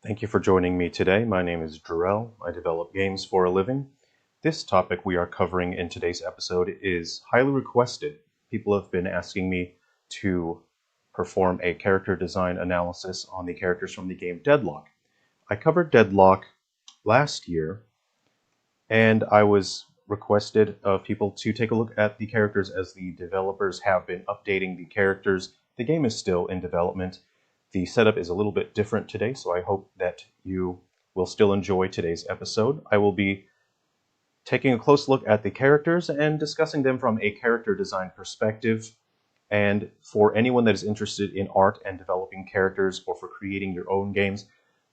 Thank you for joining me today. My name is Jerrel. I develop games for a living. This topic we are covering in today's episode is highly requested. People have been asking me to perform a character design analysis on the characters from the game Deadlock. I covered Deadlock last year, and I was requested of people to take a look at the characters as the developers have been updating the characters. The game is still in development. The setup is a little bit different today, so I hope that you will still enjoy today's episode. I will be taking a close look at the characters and discussing them from a character design perspective. And for anyone that is interested in art and developing characters or for creating your own games,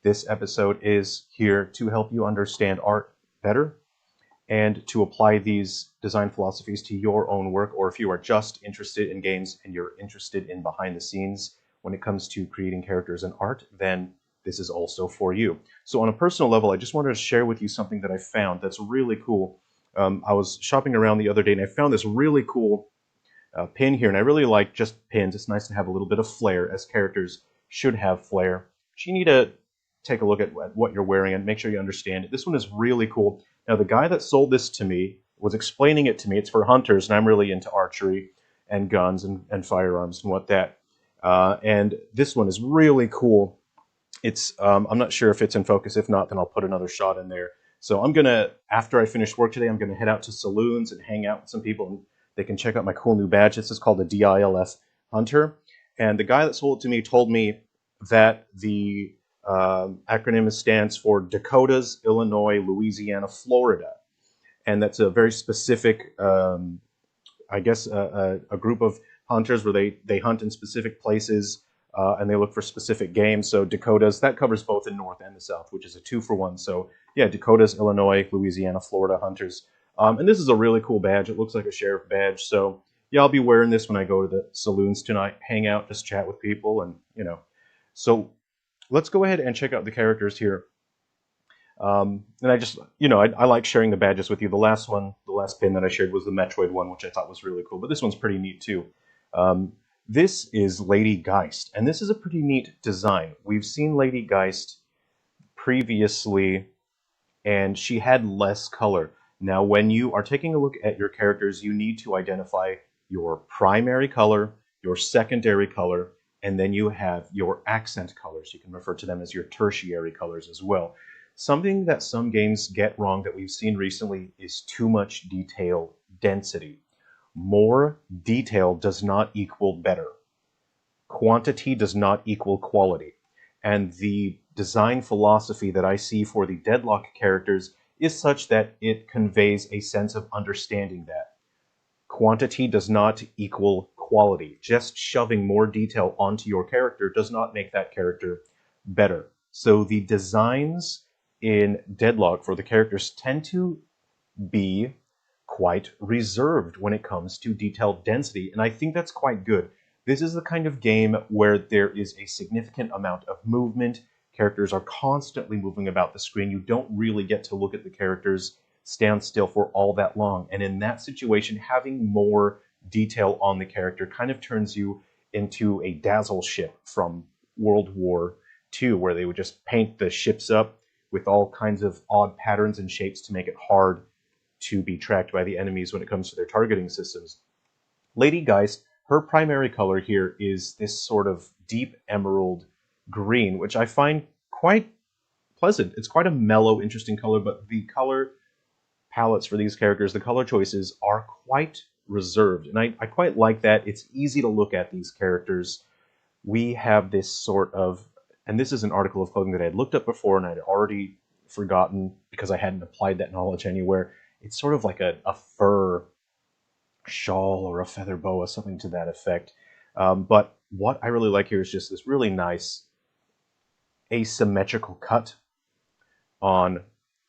this episode is here to help you understand art better and to apply these design philosophies to your own work, or if you are just interested in games and you're interested in behind the scenes when it comes to creating characters and art, then this is also for you. So on a personal level, I just wanted to share with you something that I found that's really cool. I was shopping around the other day and I found this really cool pin here, and I really like just pins. It's nice to have a little bit of flair, as characters should have flair. But you need to take a look at what you're wearing and make sure you understand it. This one is really cool. Now, the guy that sold this to me was explaining it to me. It's for hunters, and I'm really into archery and guns and firearms and what that. And this one is really cool. It's I'm not sure if it's in focus. If not, then I'll put another shot in there. So I'm gonna, after I finish work today, I'm gonna head out to saloons and hang out with some people, and they can check out my cool new badge. This is called the DILF Hunter. And the guy that sold it to me told me that the acronym stands for Dakotas, Illinois, Louisiana, Florida. And that's a very specific, I guess, a group of hunters where they hunt in specific places and they look for specific games. So Dakotas, that covers both the North and the South, which is a 2-for-1. So yeah, Dakotas, Illinois, Louisiana, Florida hunters. And this is a really cool badge. It looks like a sheriff badge. So yeah, I'll be wearing this when I go to the saloons tonight, hang out, just chat with people, and So let's go ahead and check out the characters here. And I just, I like sharing the badges with you. The last pin that I shared was the Metroid one, which I thought was really cool. But this one's pretty neat too. This is Lady Geist, and this is a pretty neat design. We've seen Lady Geist previously, and she had less color. Now, when you are taking a look at your characters, you need to identify your primary color, your secondary color, and then you have your accent colors. You can refer to them as your tertiary colors as well. Something that some games get wrong that we've seen recently is too much detail density. More detail does not equal better. Quantity does not equal quality. And the design philosophy that I see for the Deadlock characters is such that it conveys a sense of understanding that quantity does not equal quality. Just shoving more detail onto your character does not make that character better. So the designs in Deadlock for the characters tend to be quite reserved when it comes to detail density, and I think that's quite good. This is the kind of game where there is a significant amount of movement. Characters are constantly moving about the screen. You don't really get to look at the characters stand still for all that long. And in that situation, having more detail on the character kind of turns you into a dazzle ship from World War II, where they would just paint the ships up with all kinds of odd patterns and shapes to make it hard to be tracked by the enemies when it comes to their targeting systems. Lady Geist, her primary color here is this sort of deep emerald green, which I find quite pleasant. It's quite a mellow, interesting color, but the color palettes for these characters, the color choices, are quite reserved. And I quite like that. It's easy to look at these characters. We have this sort of, and this is an article of clothing that I had looked up before and I'd already forgotten because I hadn't applied that knowledge anywhere. It's sort of like a fur shawl or a feather boa, something to that effect. But what I really like here is just this really nice asymmetrical cut on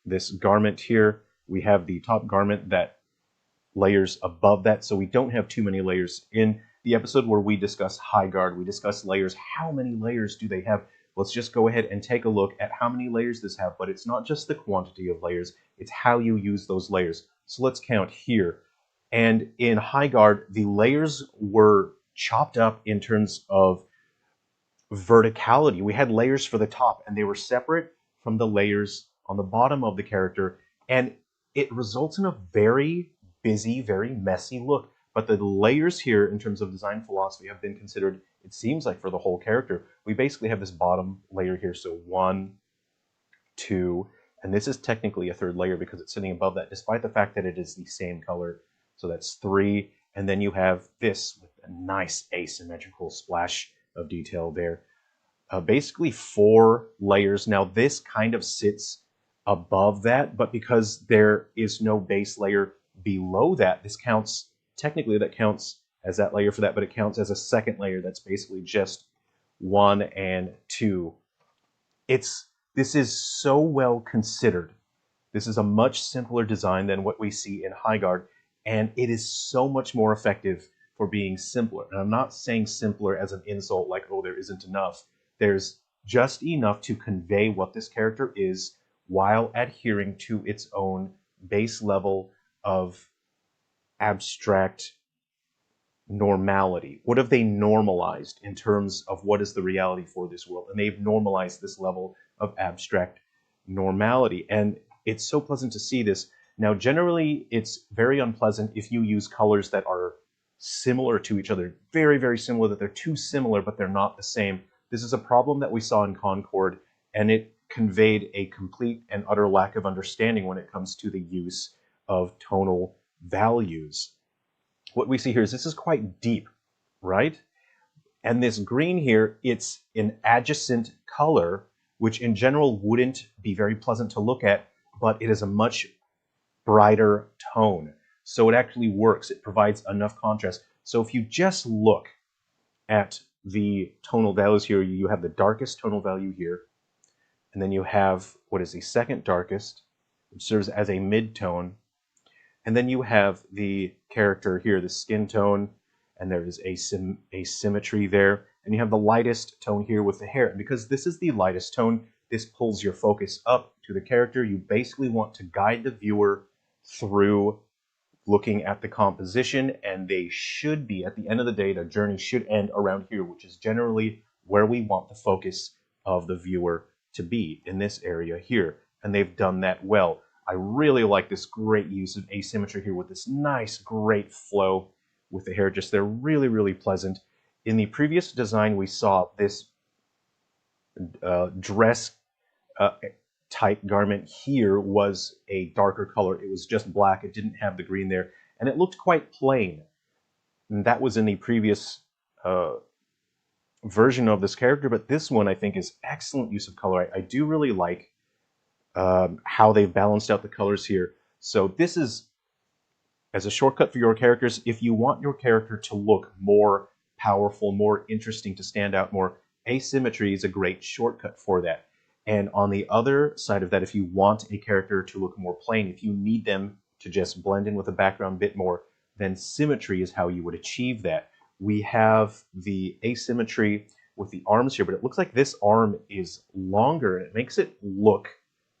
this garment here. We have the top garment that layers above that, so we don't have too many layers. In the episode where we discuss high guard, we discuss layers. How many layers do they have? Let's just go ahead and take a look at how many layers this have, but it's not just the quantity of layers, it's how you use those layers. So let's count here. And in high guard, the layers were chopped up in terms of verticality. We had layers for the top, and they were separate from the layers on the bottom of the character, and it results in a very busy, very messy look. But the layers here, in terms of design philosophy, have been considered, it seems like, for the whole character. We basically have this bottom layer here, so 1, 2, and this is technically a third layer because it's sitting above that, despite the fact that it is the same color. So that's 3, and then you have this with a nice asymmetrical splash of detail there. Basically 4 layers. Now this kind of sits above that, but because there is no base layer below that, this counts, technically that counts as that layer for that, but it counts as a second layer that's basically just 1 and 2. This is so well considered. This is a much simpler design than what we see in Highguard, and it is so much more effective for being simpler. And I'm not saying simpler as an insult, like, oh, there isn't enough. There's just enough to convey what this character is while adhering to its own base level of abstract normality. What have they normalized in terms of what is the reality for this world? And they've normalized this level of abstract normality. And it's so pleasant to see this. Now, generally, it's very unpleasant if you use colors that are similar to each other, very, very similar, that they're too similar, but they're not the same. This is a problem that we saw in Concord, and it conveyed a complete and utter lack of understanding when it comes to the use of tonal values. What we see here is this is quite deep, right? And this green here, it's an adjacent color, which in general wouldn't be very pleasant to look at, but it is a much brighter tone. So it actually works. It provides enough contrast. So if you just look at the tonal values here, you have the darkest tonal value here, and then you have what is the second darkest, which serves as a mid-tone, and then you have the character here, the skin tone, and there is asymmetry there, and you have the lightest tone here with the hair. And because this is the lightest tone, this pulls your focus up to the character. You basically want to guide the viewer through looking at the composition, and they should be, at the end of the day, the journey should end around here, which is generally where we want the focus of the viewer to be, in this area here. And they've done that well. I really like this great use of asymmetry here with this nice, great flow with the hair just there. Really, really pleasant. In the previous design, we saw this dress type garment here was a darker color. It was just black. It didn't have the green there. And it looked quite plain. And that was in the previous version of this character. But this one, I think, is excellent use of color. I do really like how they've balanced out the colors here. So this is, as a shortcut for your characters, if you want your character to look more powerful, more interesting, to stand out more, asymmetry is a great shortcut for that. And on the other side of that, if you want a character to look more plain, if you need them to just blend in with the background a bit more, then symmetry is how you would achieve that. We have the asymmetry with the arms here, but it looks like this arm is longer, and it makes it look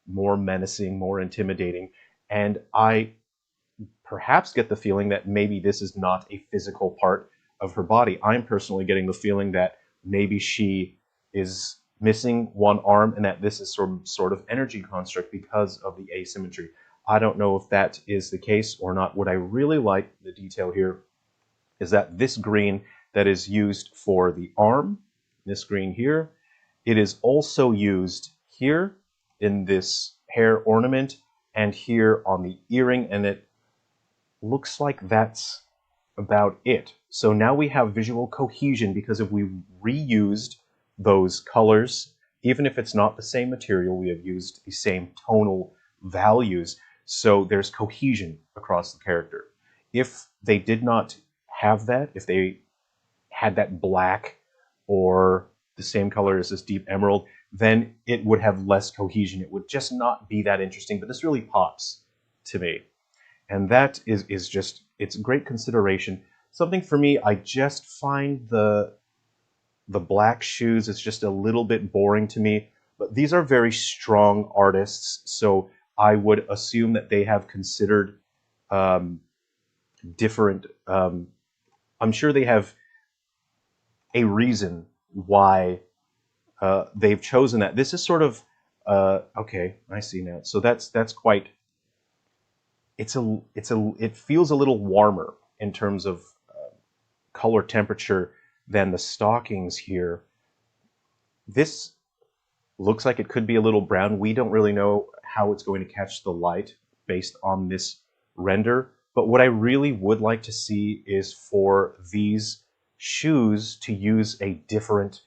more menacing, more intimidating. And I perhaps get the feeling that maybe this is not a physical part of her body. I'm personally getting the feeling that maybe she is missing one arm and that this is some sort of energy construct because of the asymmetry. I don't know if that is the case or not. What I really like, the detail here, is that this green that is used for the arm, this green here, it is also used here in this hair ornament and here on the earring, and it looks like that's about it. So now we have visual cohesion because if we reused those colors, even if it's not the same material, we have used the same tonal values. So there's cohesion across the character. If they did not have that, if they had that black or the same color as this deep emerald, then it would have less cohesion. It would just not be that interesting. But this really pops to me. And that is just, it's great consideration. Something for me, I just find the black shoes is just a little bit boring to me. But these are very strong artists, so I would assume that they have considered different. I'm sure they have a reason why they've chosen that. This is sort of okay. I see now. So that's quite. It feels a little warmer in terms of color temperature than the stockings here. This looks like it could be a little brown. We don't really know how it's going to catch the light based on this render. But what I really would like to see is for these shoes to use a different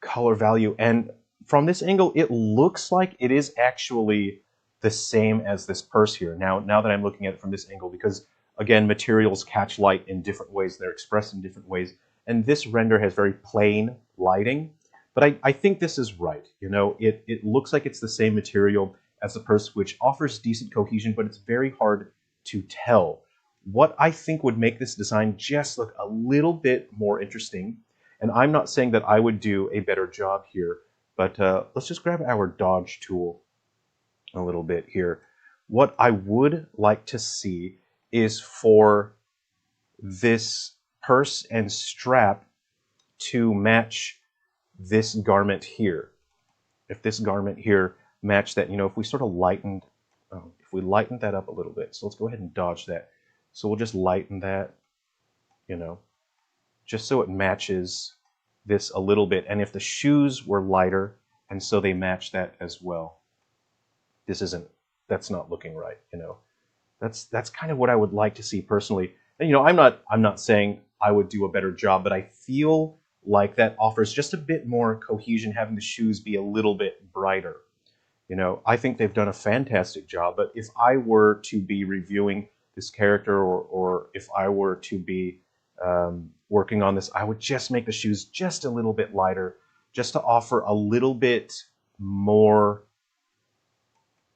color value. And from this angle, it looks like it is actually the same as this purse here. Now that I'm looking at it from this angle, because again, materials catch light in different ways. They're expressed in different ways. And this render has very plain lighting. But I think this is right. You know, it looks like it's the same material as the purse, which offers decent cohesion, but it's very hard to tell. What I think would make this design just look a little bit more interesting, and I'm not saying that I would do a better job here, but let's just grab our dodge tool a little bit here. What I would like to see is for this purse and strap to match this garment here. If this garment here matched that, you know, if we sort of lightened, if we lightened that up a little bit. So let's go ahead and dodge that. So we'll just lighten that, you know, just so it matches this a little bit. And if the shoes were lighter, and so they match that as well. That's not looking right, you know. That's kind of what I would like to see personally. And you know, I'm not saying I would do a better job, but I feel like that offers just a bit more cohesion, having the shoes be a little bit brighter. You know, I think they've done a fantastic job, but if I were to be reviewing this character, or if I were to be working on this, I would just make the shoes just a little bit lighter, just to offer a little bit more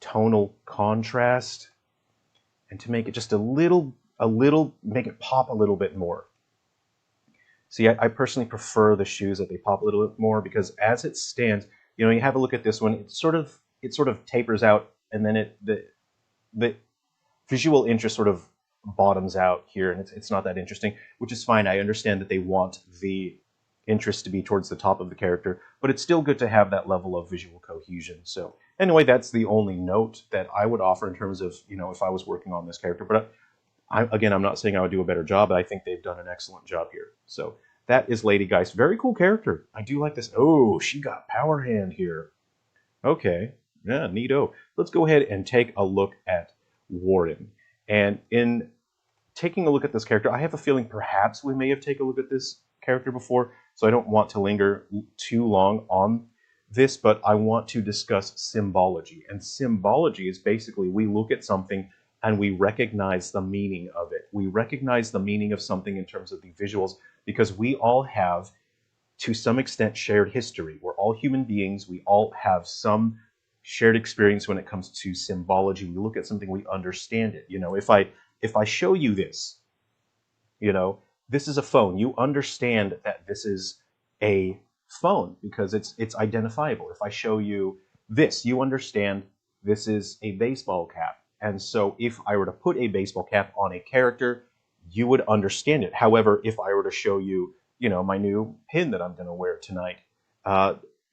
tonal contrast, and to make it just make it pop a little bit more. See, I personally prefer the shoes that they pop a little bit more, because as it stands, you know, you have a look at this one, it sort of tapers out, and then the visual interest sort of bottoms out here, and it's not that interesting, which is fine. I understand that they want the interest to be towards the top of the character, but it's still good to have that level of visual cohesion. So anyway, that's the only note that I would offer in terms of, you know, if I was working on this character. But again, I'm not saying I would do a better job, but I think they've done an excellent job here. So that is Lady Geist. Very cool character. I do like this. Oh, she got power hand here. Okay, yeah, neato. Let's go ahead and take a look at Warden. And in taking a look at this character, I have a feeling perhaps we may have taken a look at this character before, so I don't want to linger too long on this, but I want to discuss symbology. And symbology is basically, we look at something and we recognize the meaning of it. We recognize the meaning of something in terms of the visuals, because we all have, to some extent, shared history. We're all human beings. We all have some shared experience when it comes to symbology. We look at something, we understand it. You know, if I show you this, you know, this is a phone. You understand that this is a phone because it's identifiable. If I show you this, you understand this is a baseball cap. And so if I were to put a baseball cap on a character, you would understand it. However, if I were to show you, you know, my new pin that I'm going to wear tonight,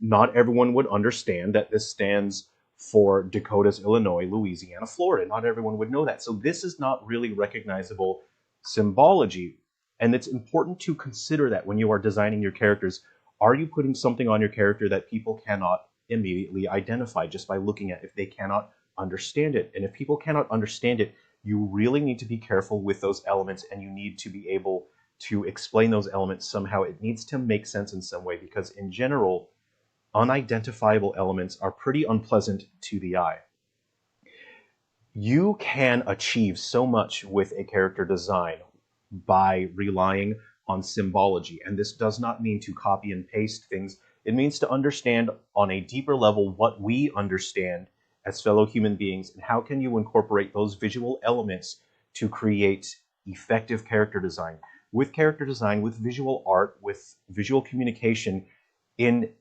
not everyone would understand that this stands for Dakotas, Illinois, Louisiana, Florida. Not everyone would know that. So this is not really recognizable symbology. And it's important to consider that when you are designing your characters. Are you putting something on your character that people cannot immediately identify just by looking at it, if they cannot understand it? And if people cannot understand it, you really need to be careful with those elements, and you need to be able to explain those elements somehow. It needs to make sense in some way, because in general, unidentifiable elements are pretty unpleasant to the eye. You can achieve so much with a character design by relying on symbology, and this does not mean to copy and paste things. It means to understand on a deeper level what we understand as fellow human beings, and how can you incorporate those visual elements to create effective character design. With character design, with visual art, with visual communication, in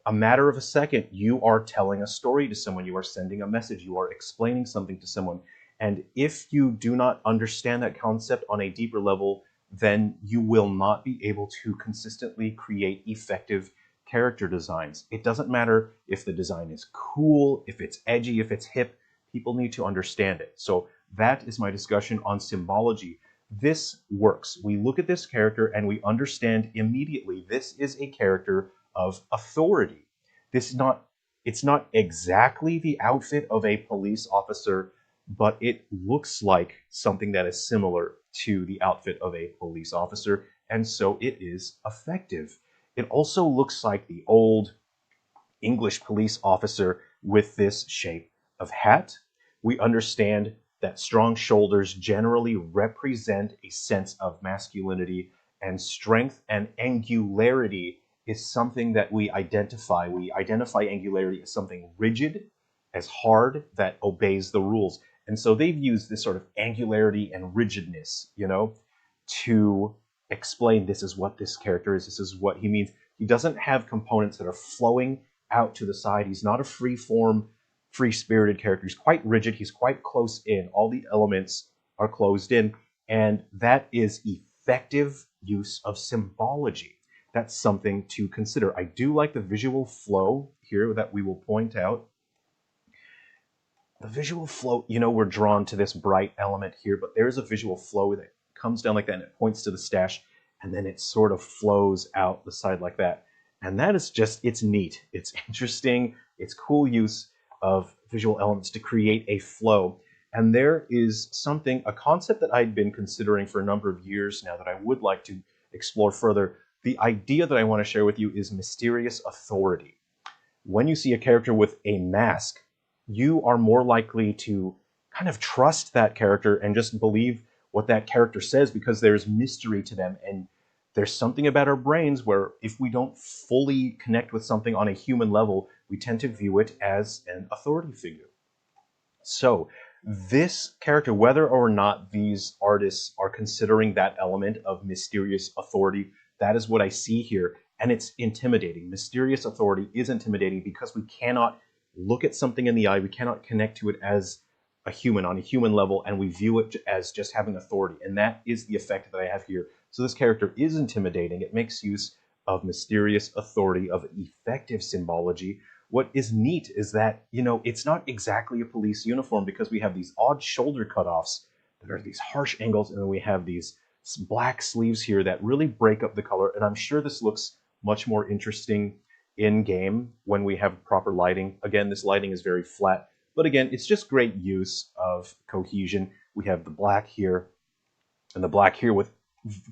a matter of a second, you are telling a story to someone, you are sending a message, you are explaining something to someone. And if you do not understand that concept on a deeper level, then you will not be able to consistently create effective character designs. It doesn't matter if the design is cool, if it's edgy, if it's hip, people need to understand it. So that is my discussion on symbology. This works. We look at this character and we understand immediately this is a character of authority. This is not, it's not exactly the outfit of a police officer, but it looks like something that is similar to the outfit of a police officer, and so it is effective. It also looks like the old English police officer with this shape of hat. We understand that strong shoulders generally represent a sense of masculinity, and strength and angularity is something that we identify. We identify angularity as something rigid, as hard, that obeys the rules. And so they've used this sort of angularity and rigidness, to explain this is what this character is, this is what he means. He doesn't have components that are flowing out to the side. He's not a free form, free spirited character. He's quite rigid. He's quite close in. All the elements are closed in. And that is effective use of symbology. That's something to consider. I do like the visual flow here that we will point out. The visual flow, we're drawn to this bright element here, but there's a visual flow that comes down like that and it points to the stash, and then it sort of flows out the side like that. And that is just, it's neat. It's interesting. It's cool use of visual elements to create a flow. And there is something, a concept that I'd been considering for a number of years now that I would like to explore further. The idea that I want to share with you is mysterious authority. When you see a character with a mask, you are more likely to kind of trust that character and just believe what that character says because there's mystery to them. And there's something about our brains where if we don't fully connect with something on a human level, we tend to view it as an authority figure. So this character, whether or not these artists are considering that element of mysterious authority, that is what I see here. And it's intimidating. Mysterious authority is intimidating because we cannot look at something in the eye. We cannot connect to it as a human, on a human level, and we view it as just having authority. And that is the effect that I have here. So this character is intimidating. It makes use of mysterious authority, of effective symbology. What is neat is that, it's not exactly a police uniform because we have these odd shoulder cutoffs that are these harsh angles, and then we have these black sleeves here that really break up the color. And I'm sure this looks much more interesting in game when we have proper lighting. Again, this lighting is very flat, but again, it's just great use of cohesion. We have the black here and the black here with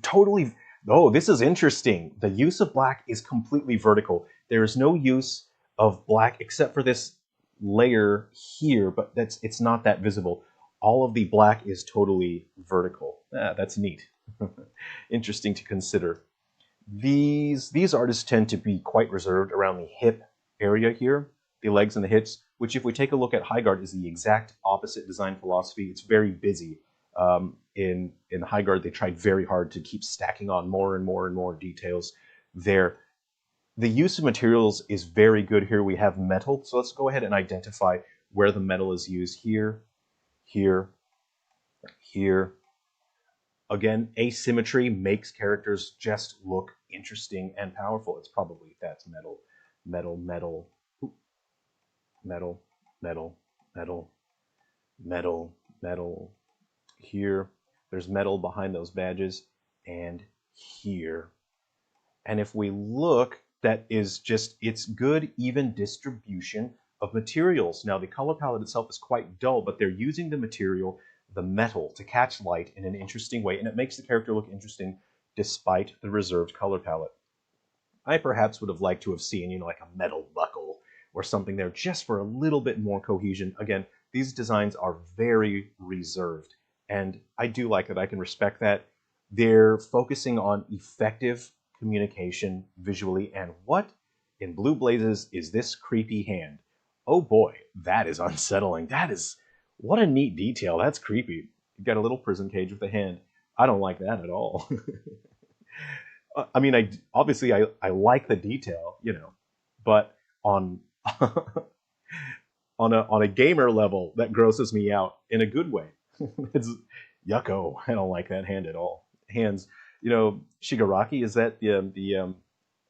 totally, oh, this is interesting. The use of black is completely vertical. There is no use of black except for this layer here, but it's not that visible. All of the black is totally vertical. That's neat. Interesting to consider. These artists tend to be quite reserved around the hip area here, the legs and the hips, which if we take a look at Highguard is the exact opposite design philosophy. It's very busy. In Highguard, they tried very hard to keep stacking on more and more and more details there. The use of materials is very good here. We have metal, so let's go ahead and identify where the metal is used here, here, here. Again, asymmetry makes characters just look interesting and powerful. It's probably, that's metal, metal, metal, metal, metal, metal, metal, metal. Here, there's metal behind those badges, and here. And if we look, that is just, it's good, even distribution of materials. Now, the color palette itself is quite dull, but they're using the material, the metal, to catch light in an interesting way, and it makes the character look interesting despite the reserved color palette. I perhaps would have liked to have seen, like a metal buckle or something there just for a little bit more cohesion. Again, these designs are very reserved, and I do like that. I can respect that. They're focusing on effective communication visually, and what in blue blazes is this creepy hand? Oh boy, that is unsettling. That is, what a neat detail. That's creepy. You've got a little prison cage with a hand. I don't like that at all. I mean, I like the detail, but on on a gamer level, that grosses me out in a good way. It's yucko. I don't like that hand at all. Hands, Shigaraki, is that the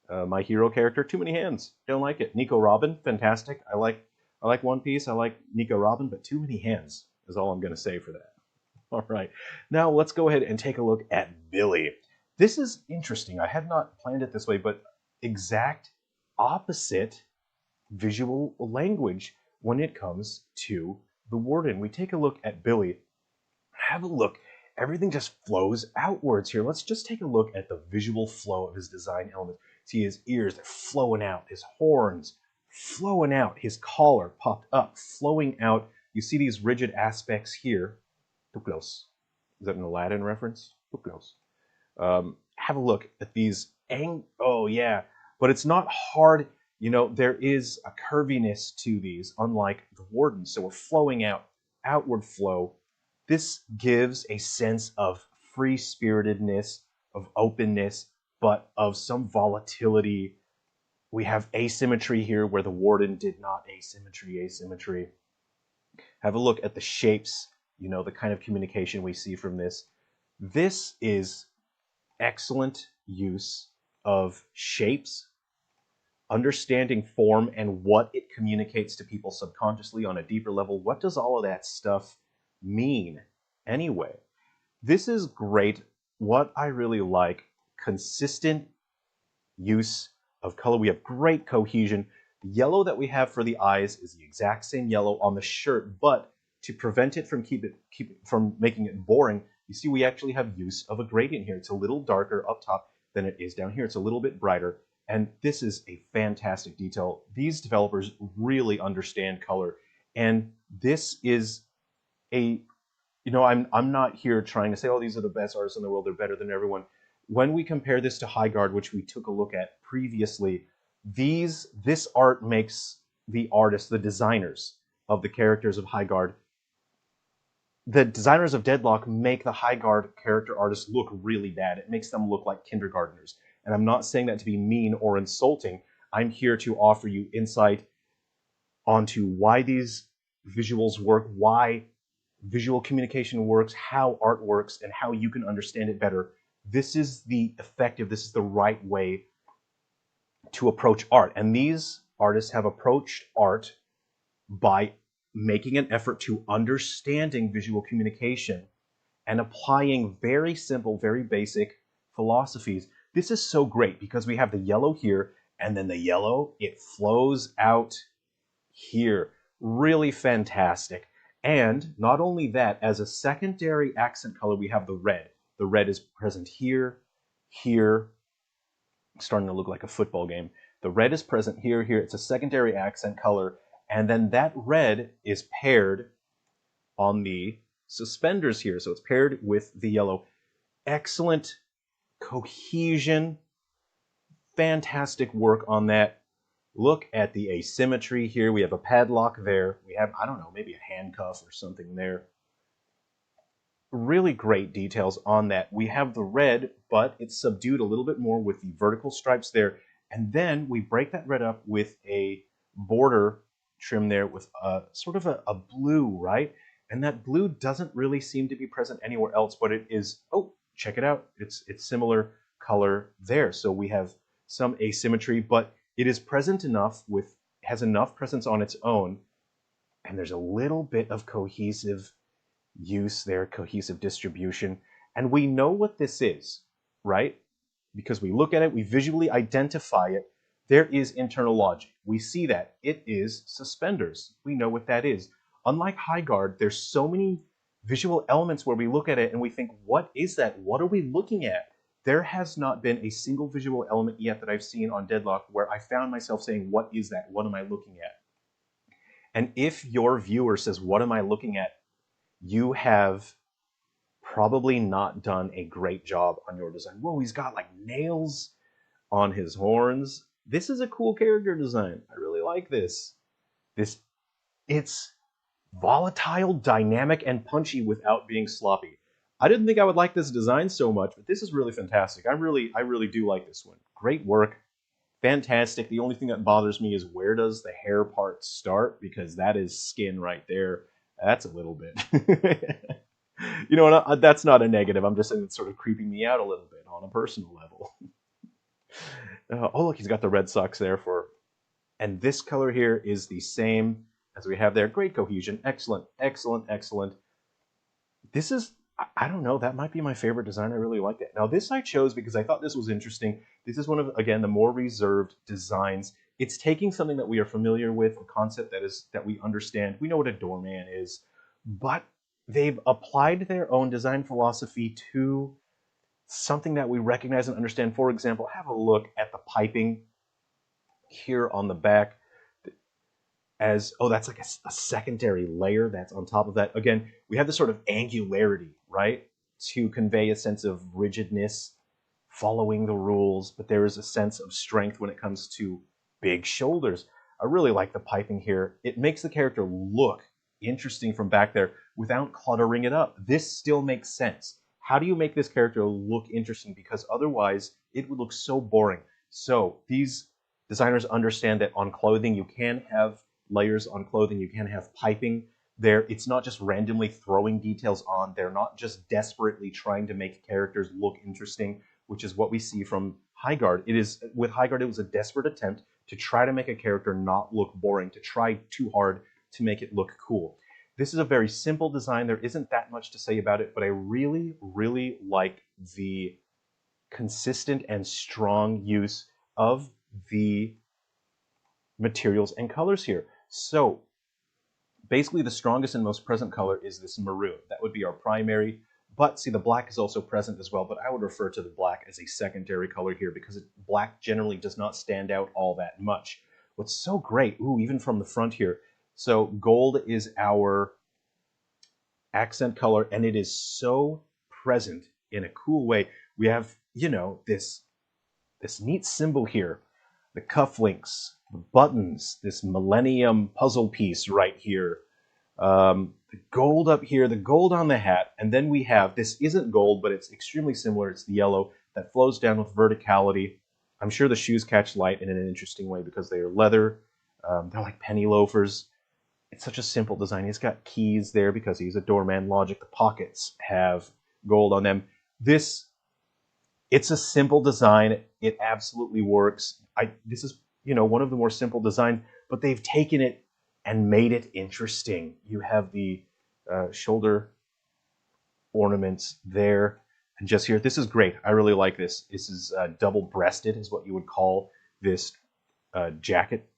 My hero character, too many hands. Don't like it. Nico Robin, fantastic. I like One Piece. I like Nico Robin, but too many hands is all I'm going to say for that. All right. Now let's go ahead and take a look at Billy. This is interesting. I had not planned it this way, but exact opposite visual language when it comes to the Warden. We take a look at Billy. Have a look. Everything just flows outwards here. Let's just take a look at the visual flow of his design elements. See his ears, they're flowing out. His horns flowing out. His collar popped up, flowing out. You see these rigid aspects here. Too close. Is that an Aladdin reference? Too close. Have a look at these. Oh, yeah. But it's not hard. You know, there is a curviness to these, unlike the Warden. So we're flowing out, outward flow. This gives a sense of free-spiritedness, of openness, but of some volatility. We have asymmetry here where the Warden did not. Asymmetry. Have a look at the shapes, you know, the kind of communication we see from this. This is excellent use of shapes, understanding form and what it communicates to people subconsciously on a deeper level. What does all of that stuff mean anyway? This is great. What I really like, consistent use of color. We have great cohesion. The yellow that we have for the eyes is the exact same yellow on the shirt, but to prevent it from from making it boring, you see we actually have use of a gradient here. It's a little darker up top than it is down here. It's a little bit brighter, and this is a fantastic detail. These developers really understand color, and this is a, you know, I'm not here trying to say, oh, these are the best artists in the world, they're better than everyone. When we compare this to Highguard, which we took a look at previously, this art makes the artists, the designers of the characters of Highguard, the designers of Deadlock make the Highguard character artists look really bad. It makes them look like kindergartners. And I'm not saying that to be mean or insulting. I'm here to offer you insight onto why these visuals work, why visual communication works, how art works, and how you can understand it better. This is the right way to approach art. And these artists have approached art by making an effort to understanding visual communication and applying very simple, very basic philosophies. This is so great because we have the yellow here, and then the yellow, it flows out here. Really fantastic. And not only that, as a secondary accent color, we have the red. The red is present here, here, starting to look like a football game. The red is present here, here. It's a secondary accent color. And then that red is paired on the suspenders here. So it's paired with the yellow. Excellent cohesion. Fantastic work on that. Look at the asymmetry here. We have a padlock there. We have, I don't know, maybe a handcuff or something there. Really great details on that. We have the red, but it's subdued a little bit more with the vertical stripes there. And then we break that red up with a border trim there with sort of a blue, right? And that blue doesn't really seem to be present anywhere else, but it is, oh, check it out. It's similar color there. So we have some asymmetry, but it is present enough has enough presence on its own, and there's a little bit of cohesive use there, cohesive distribution. And we know what this is, right? Because we look at it, we visually identify it. There is internal logic. We see that. It is suspenders. We know what that is. Unlike Highguard, there's so many visual elements where we look at it and we think, what is that? What are we looking at? There has not been a single visual element yet that I've seen on Deadlock where I found myself saying, what is that? What am I looking at? And if your viewer says, what am I looking at? You have probably not done a great job on your design. Whoa, he's got like nails on his horns. This is a cool character design. I really like this. It's volatile, dynamic, and punchy without being sloppy. I didn't think I would like this design so much, but this is really fantastic. I really do like this one. Great work. Fantastic. The only thing that bothers me is where does the hair part start? Because that is skin right there. That's a little bit. You know what? That's not a negative. I'm just saying it's sort of creeping me out a little bit on a personal level. Oh, look, he's got the red socks there for. And this color here is the same as we have there. Great cohesion. Excellent, excellent, excellent. This is, I don't know, that might be my favorite design. I really like it. Now, this I chose because I thought this was interesting. This is one of, again, the more reserved designs. It's taking something that we are familiar with, a concept that we understand. We know what a doorman is, but they've applied their own design philosophy to something that we recognize and understand. For example, have a look at the piping here on the back as, oh, that's like a secondary layer that's on top of that. Again, we have this sort of angularity, right, to convey a sense of rigidness, following the rules, but there is a sense of strength when it comes to big shoulders. I really like the piping here. It makes the character look interesting from back there without cluttering it up. This still makes sense. How do you make this character look interesting? Because otherwise, it would look so boring. So these designers understand that on clothing, you can have layers on clothing, you can have piping there. It's not just randomly throwing details on. They're not just desperately trying to make characters look interesting, which is what we see from Highguard. It is, with Highguard, it was a desperate attempt to try to make a character not look boring, to try too hard to make it look cool. This is a very simple design. There isn't that much to say about it, but I really, really like the consistent and strong use of the materials and colors here. So basically the strongest and most present color is this maroon. That would be our primary, but see, the black is also present as well, but I would refer to the black as a secondary color here because black generally does not stand out all that much. What's so great, ooh, even from the front here, so gold is our accent color, and it is so present in a cool way. We have, you know, this neat symbol here, the cufflinks, the buttons, this millennium puzzle piece right here, the gold up here, the gold on the hat, and then we have, this isn't gold, but it's extremely similar, it's the yellow that flows down with verticality. I'm sure the shoes catch light in an interesting way because they are leather. They're like penny loafers. It's such a simple design. He's got keys there because he's a doorman. Logic, the pockets have gold on them. It's a simple design. It absolutely works. This is, you know, one of the more simple designs, but they've taken it and made it interesting. You have the shoulder ornaments there, and just here. This is great. I really like this. This is double-breasted, is what you would call this jacket.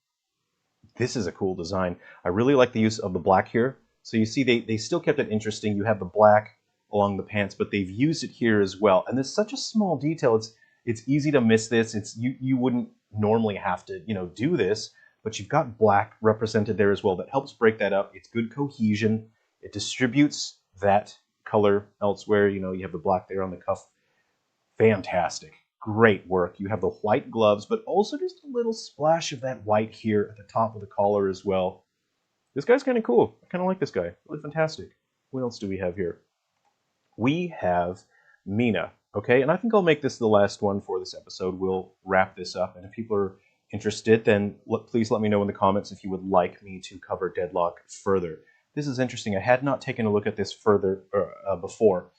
This is a cool design. I really like the use of the black here. So you see they still kept it interesting. You have the black along the pants, but they've used it here as well. And there's such a small detail. It's easy to miss this. It's you wouldn't normally have to, you know, do this, but you've got black represented there as well. That helps break that up. It's good cohesion. It distributes that color elsewhere. You know, you have the black there on the cuff. Fantastic. Great work. You have the white gloves, but also just a little splash of that white here at the top of the collar as well. This guy's kind of cool. I kind of like this guy. Really fantastic. What else do we have here? We have Mina, okay? And I think I'll make this the last one for this episode. We'll wrap this up. And if people are interested, then please let me know in the comments if you would like me to cover Deadlock further. This is interesting. I had not taken a look at this further before.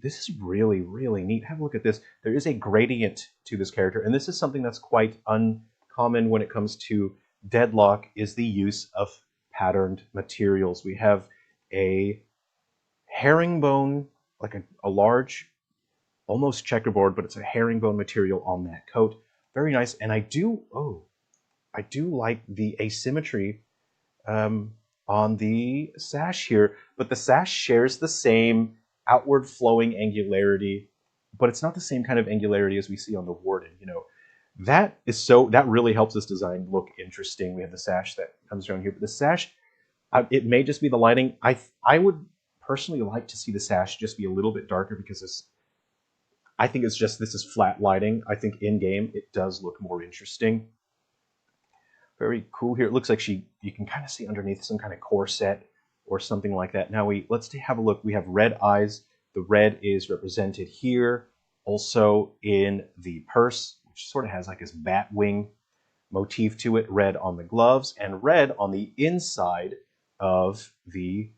This is really, really neat. Have a look at this. There is a gradient to this character, and this is something that's quite uncommon when it comes to Deadlock, is the use of patterned materials. We have a herringbone, like a large, almost checkerboard, but it's a herringbone material on that coat. Very nice, and I do like the asymmetry on the sash here, but the sash shares the same outward flowing angularity, but it's not the same kind of angularity as we see on the warden. You know, that really helps this design look interesting. We have the sash that comes around here, but the sash, it may just be the lighting. I would personally like to see the sash just be a little bit darker because I think it's just, this is flat lighting. I think in game it does look more interesting. Very cool here. It looks like you can kind of see underneath some kind of corset or something like that. Now let's have a look. We have red eyes. The red is represented here, also in the purse, which sort of has like this bat wing motif to it. Red on the gloves and red on the inside of the,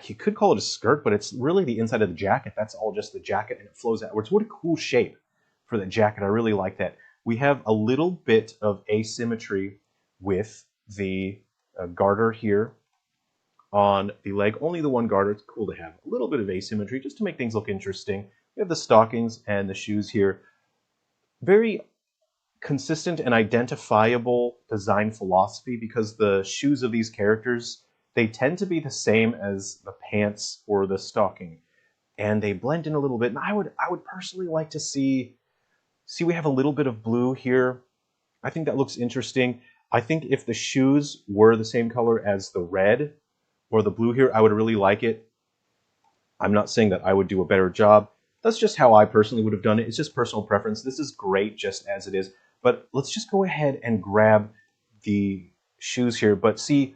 you could call it a skirt, but it's really the inside of the jacket. That's all just the jacket, and it flows outwards. What a cool shape for the jacket. I really like that. We have a little bit of asymmetry with the garter here on the leg. Only the one garter. It's cool to have a little bit of asymmetry just to make things look interesting. We have the stockings and the shoes here. Very consistent and identifiable design philosophy, because the shoes of these characters, they tend to be the same as the pants or the stocking, and they blend in a little bit. And I would personally like to see we have a little bit of blue here. I think that looks interesting. I think if the shoes were the same color as the red or the blue here, I would really like it. I'm not saying that I would do a better job. That's just how I personally would have done it. It's just personal preference. This is great just as it is. But let's just go ahead and grab the shoes here. But see,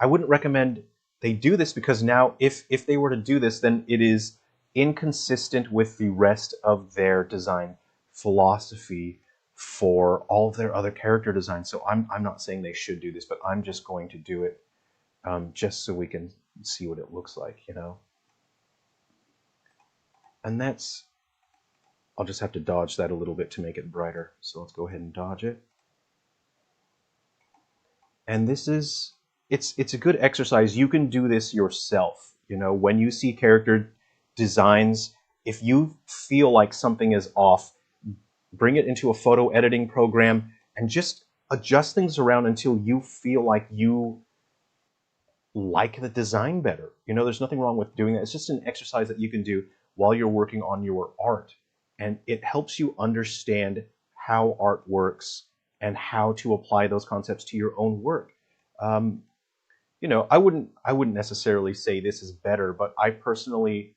I wouldn't recommend they do this, because now if they were to do this, then it is inconsistent with the rest of their design philosophy for all of their other character designs. So I'm not saying they should do this, but I'm just going to do it just so we can see what it looks like, you know. And that's, I'll just have to dodge that a little bit to make it brighter. So let's go ahead and dodge it. And this is, it's a good exercise. You can do this yourself. You know, when you see character designs, if you feel like something is off, bring it into a photo editing program and just adjust things around until you feel like you like the design better. You know, there's nothing wrong with doing that. It's just an exercise that you can do while you're working on your art. And it helps you understand how art works and how to apply those concepts to your own work. You know, I wouldn't necessarily say this is better, but I personally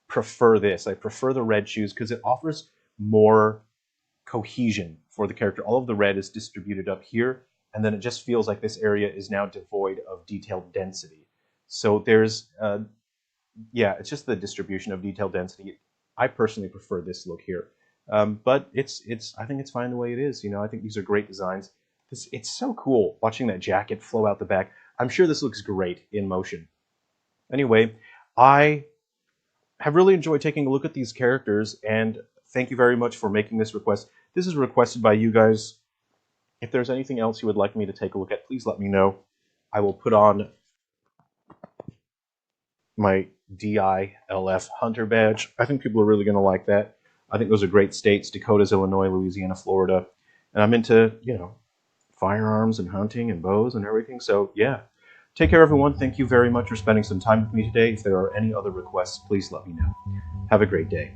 prefer this. I prefer the red shoes because it offers more cohesion for the character. All of the red is distributed up here, and then it just feels like this area is now devoid of detailed density. So there's, yeah, it's just the distribution of detailed density. I personally prefer this look here, but I think it's fine the way it is. You know, I think these are great designs. It's so cool watching that jacket flow out the back. I'm sure this looks great in motion. Anyway, I have really enjoyed taking a look at these characters, and thank you very much for making this request. This is requested by you guys. If there's anything else you would like me to take a look at, please let me know. I will put on my DILF Hunter badge. I think people are really going to like that. I think those are great states: Dakotas, Illinois, Louisiana, Florida. And I'm into, you know, firearms and hunting and bows and everything. So, yeah. Take care, everyone. Thank you very much for spending some time with me today. If there are any other requests, please let me know. Have a great day.